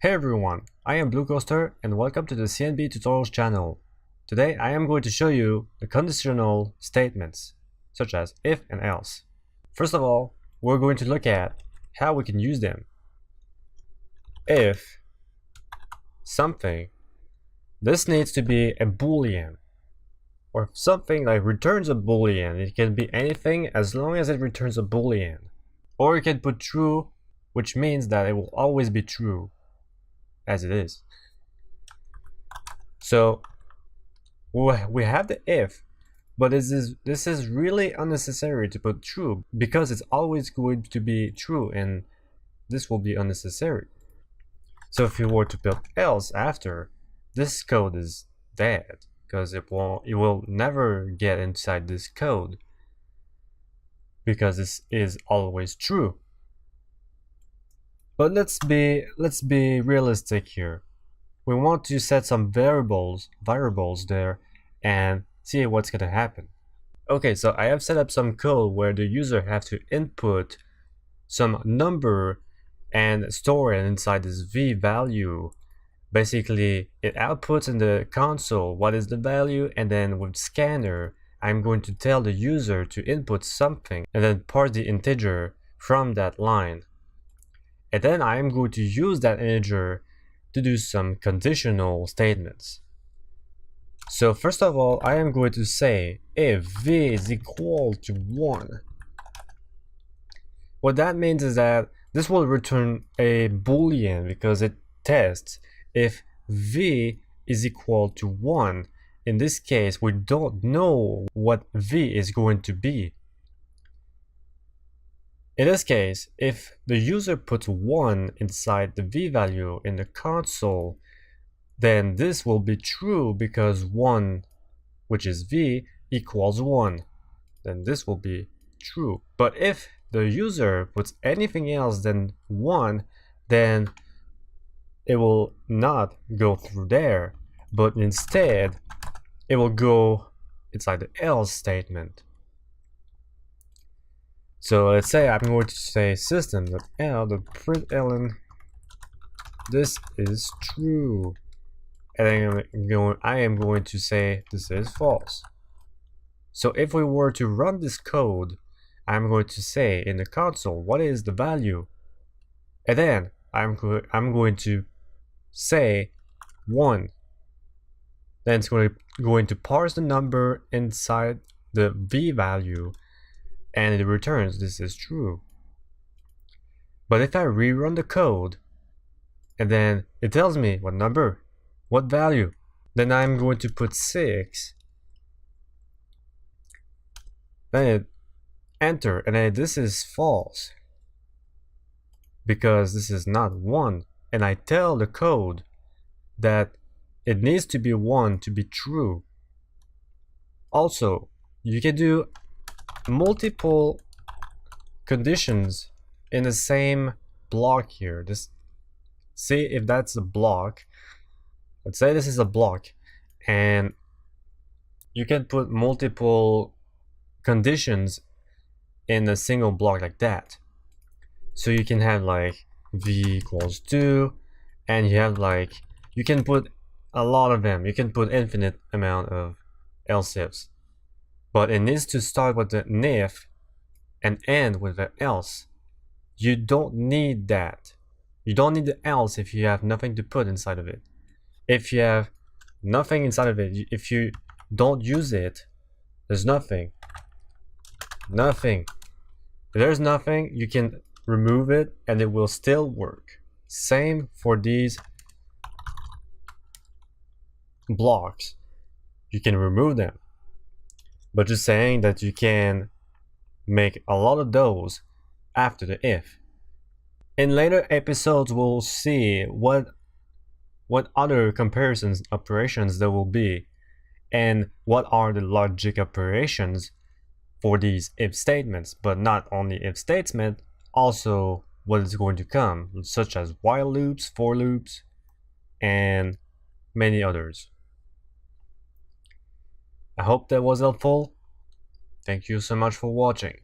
Hey everyone, I am Blue Coaster and welcome to the CNB Tutorials channel. Today I am going to show you the conditional statements, such as if and else. First of all, we're going to look at how we can use them. If something, this needs to be a boolean, or something like returns a boolean. It can be anything as long as it returns a boolean. Or you can put true, which means that it will always be true, as it is. So we have the if, but this is really unnecessary to put true because it's always going to be true, and this will be unnecessary. So if you were to put else after, this code is dead because it will never get inside this code because this is always true. But let's be realistic here. We want to set some variables there and see what's gonna happen. Okay, so I have set up some code where the user have to input some number and store it inside this v value. Basically, it outputs in the console what is the value, and then with scanner, I'm going to tell the user to input something and then parse the integer from that line. And then I'm going to use that integer to do some conditional statements. So first of all, I am going to say if v is equal to 1. What that means is that this will return a boolean because it tests if v is equal to 1. In this case, we don't know what v is going to be. In this case, if the user puts 1 inside the v value in the console, then this will be true because 1, which is v, equals 1. Then this will be true. But if the user puts anything else than 1, then it will not go through there, but instead it will go inside the else statement. So let's say I'm going to say system.out.println this is true, and I am going to say this is false. So if we were to run this code, I'm going to say in the console what is the value, and then I'm going to say 1. Then it's going to parse the number inside the v value, and it returns this is true. But if I rerun the code and then it tells me what number, what value, then I'm going to put 6, then it enter, and then this is false because this is not 1, and I tell the code that it needs to be 1 to be true. Also, you can do multiple conditions in the same block here. Just see if that's a block. Let's say this is a block, and you can put multiple conditions in a single block like that. So you can have like v equals 2, and you have like, you can put a lot of them. You can put infinite amount of else ifs. But it needs to start with the if and end with the else. You don't need that. You don't need the else if you have nothing to put inside of it. If you have nothing inside of it, if you don't use it, there's nothing. Nothing. If there's nothing, you can remove it and it will still work. Same for these blocks. You can remove them. But just saying that you can make a lot of those after the if. In later episodes, we'll see what other comparisons operations there will be, and what are the logic operations for these if statements. But not only if statement, also what is going to come, such as while loops, for loops, and many others. I hope that was helpful. Thank you so much for watching.